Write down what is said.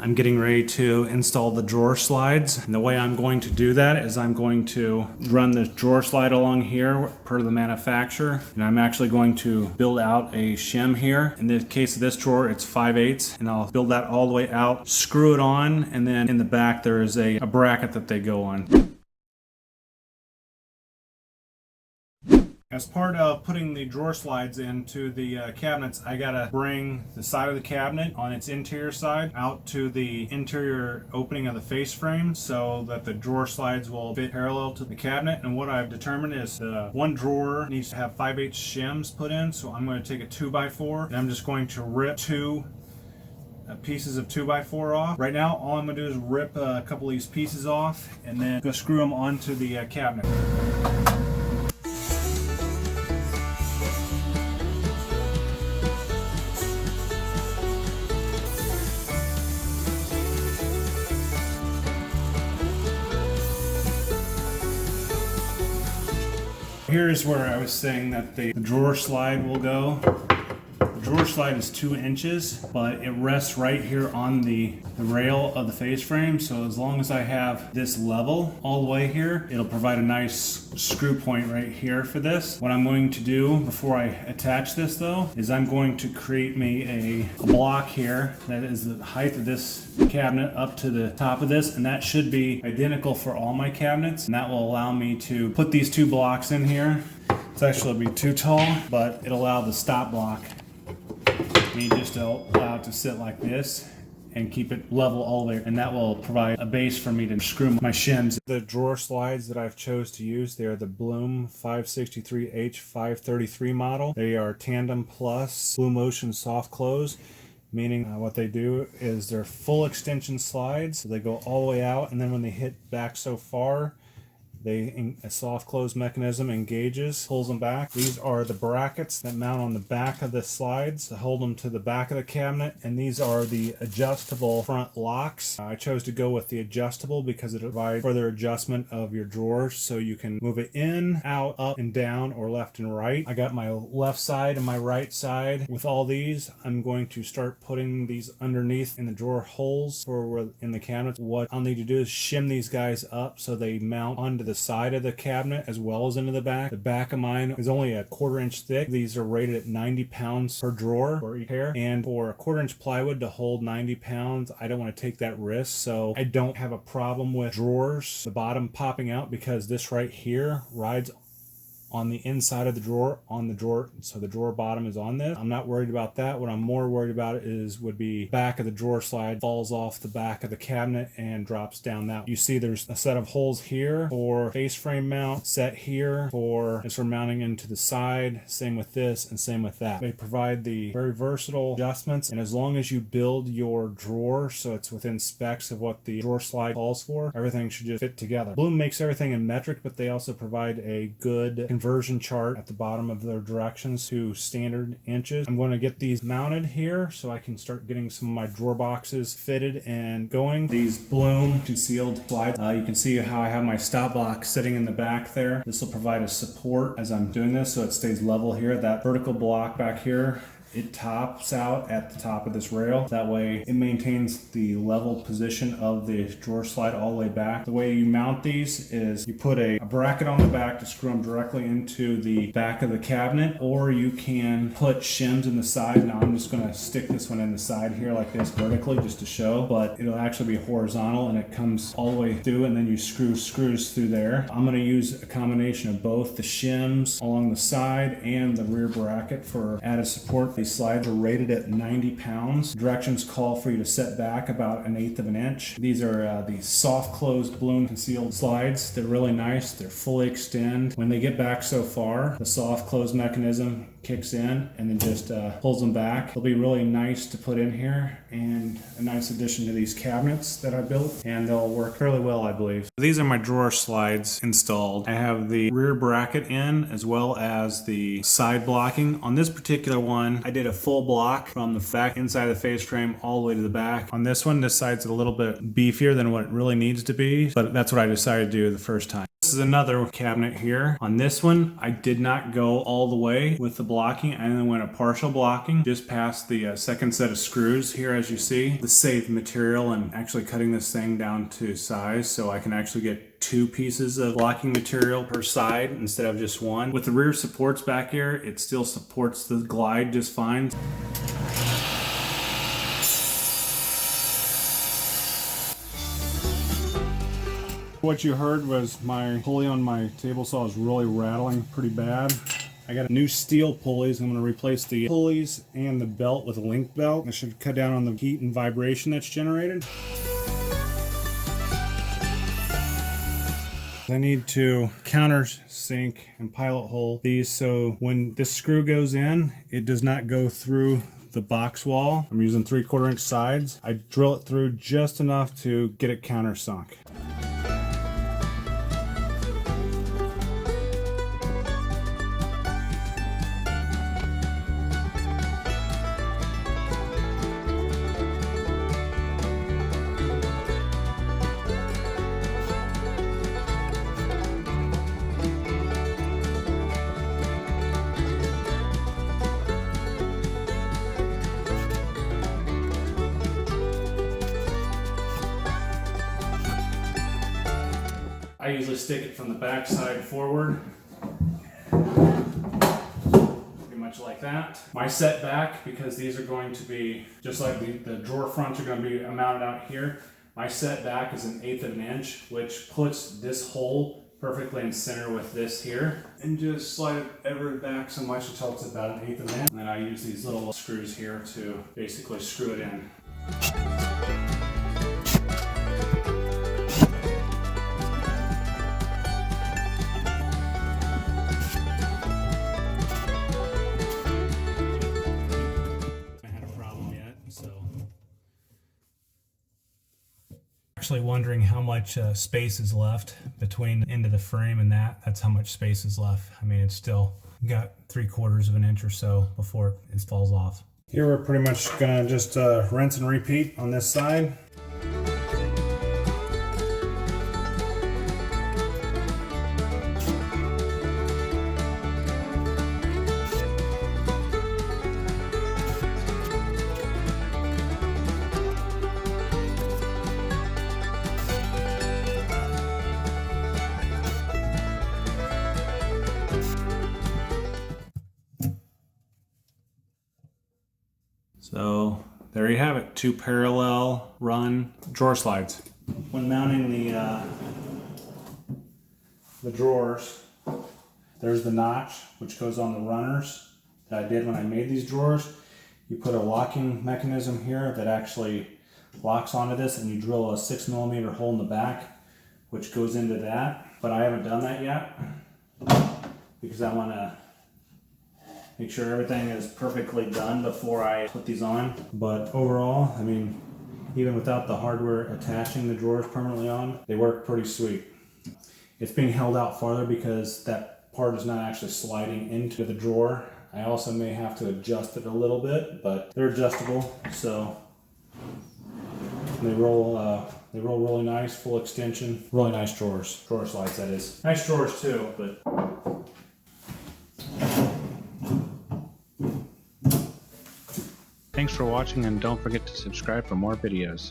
I'm getting ready to install the drawer slides. And the way I'm going to do that is I'm going to run the drawer slide along here per the manufacturer. And I'm actually going to build out a shim here. In the case of this drawer, it's 5/8, and I'll build that all the way out, screw it on, and then in the back there is a bracket that they go on. As part of putting the drawer slides into the cabinets, I gotta bring the side of the cabinet on its interior side out to the interior opening of the face frame so that the drawer slides will fit parallel to the cabinet. And what I've determined is one drawer needs to have 5/8 shims put in, so I'm going to take a 2x4 and I'm just going to rip two pieces of 2x4 off. Right now all I'm going to do is rip a couple of these pieces off and then go screw them onto the cabinet. Here's where I was saying that the drawer slide will go. The drawer slide is 2 inches, but it rests right here on the rail of the face frame. So as long as I have this level all the way here, it'll provide a nice screw point right here for this. What I'm going to do before I attach this though, is I'm going to create me a block here that is the height of this cabinet up to the top of this, and that should be identical for all my cabinets. And that will allow me to put these 2 blocks in here. It's actually be too tall, but it'll allow the stop block me just to allow it to sit like this and keep it level all the way, and that will provide a base for me to screw my shims. The drawer slides that I've chose to use, they are the BLUM 563H533 model. They are tandem plus blumotion soft close, meaning what they do is they're full extension slides. So they go all the way out, and then when they hit back so far, a soft close mechanism engages, pulls them back. These are the brackets that mount on the back of the slides to hold them to the back of the cabinet, and these are the adjustable front locks. I chose to go with the adjustable because it provides further adjustment of your drawers, so you can move it in, out, up and down, or left and right. I got my left side and my right side. With all these, I'm going to start putting these underneath in the drawer holes for in the cabinet. What I'll need to do is shim these guys up so they mount onto the side of the cabinet as well as into the back. The back of mine is only a 1/4 inch thick. These are rated at 90 pounds per drawer for each pair, and for a 1/4 inch plywood to hold 90 pounds, I don't want to take that risk, so I don't have a problem with drawers, the bottom popping out, because this right here rides on the inside of the drawer, on the drawer, so the drawer bottom is on this. I'm not worried about that. What I'm more worried about would be back of the drawer slide falls off the back of the cabinet and drops down that. You see there's a set of holes here for face frame mount, set here for mounting into the side, same with this and same with that. They provide the very versatile adjustments, and as long as you build your drawer so it's within specs of what the drawer slide calls for, everything should just fit together. BLUM makes everything in metric, but they also provide a good conversion chart at the bottom of their directions to standard inches. I'm going to get these mounted here so I can start getting some of my drawer boxes fitted and going. These BLUM concealed slides, you can see how I have my stop block sitting in the back there. This will provide a support as I'm doing this so it stays level here. That vertical block back here, it tops out at the top of this rail. That way it maintains the level position of the drawer slide all the way back. The way you mount these is you put a bracket on the back to screw them directly into the back of the cabinet, or you can put shims in the side. Now I'm just going to stick this one in the side here like this vertically just to show, but it'll actually be horizontal and it comes all the way through, and then you screw screws through there. I'm going to use a combination of both the shims along the side and the rear bracket for added support. These slides are rated at 90 pounds. Directions call for you to set back about 1/8 of an inch. These are the soft close BLUM concealed slides. They're really nice. They're fully extend. When they get back so far, the soft close mechanism kicks in and then just pulls them back. They'll be really nice to put in here and a nice addition to these cabinets that I built, and they'll work fairly well, I believe. These are my drawer slides installed. I have the rear bracket in as well as the side blocking. On this particular one, I did a full block from the back inside of the face frame all the way to the back. On this one, this side's a little bit beefier than what it really needs to be, but that's what I decided to do the first time. This is another cabinet here. On this one, I did not go all the way with the block blocking and then went a partial blocking just past the second set of screws here, as you see. This saved material and actually cutting this thing down to size so I can actually get 2 pieces of blocking material per side instead of just one. With the rear supports back here, it still supports the glide just fine. What you heard was my pulley on my table saw is really rattling pretty bad. I got new steel pulleys. I'm going to replace the pulleys and the belt with a link belt. That should cut down on the heat and vibration that's generated. I need to countersink and pilot hole these so when this screw goes in, it does not go through the box wall. I'm using 3/4 inch sides. I drill it through just enough to get it countersunk. I usually stick it from the back side forward, pretty much like that. My setback, because these are going to be, just like the drawer fronts are going to be mounted out here, my setback is 1/8 of an inch, which puts this hole perfectly in center with this here. And just slide it ever back so much until it's about 1/8 of an inch. And then I use these little screws here to basically screw it in. Actually wondering how much space is left between the end of the frame and that's how much space is left. I mean, it's still got 3/4 of an inch or so before it falls off. Here we're pretty much gonna just rinse and repeat on this side. So there you have it, 2 parallel run drawer slides. When mounting the drawers, there's the notch which goes on the runners that I did when I made these drawers. You put a locking mechanism here that actually locks onto this, and you drill a 6mm hole in the back which goes into that. But I haven't done that yet because I want to make sure everything is perfectly done before I put these on. But overall, I mean, even without the hardware attaching the drawers permanently on, they work pretty sweet. It's being held out farther because that part is not actually sliding into the drawer. I also may have to adjust it a little bit, but they're adjustable, so they roll really nice, full extension, really nice drawers. Drawer slides, that is. Nice drawers too, but Thanks for watching, and don't forget to subscribe for more videos.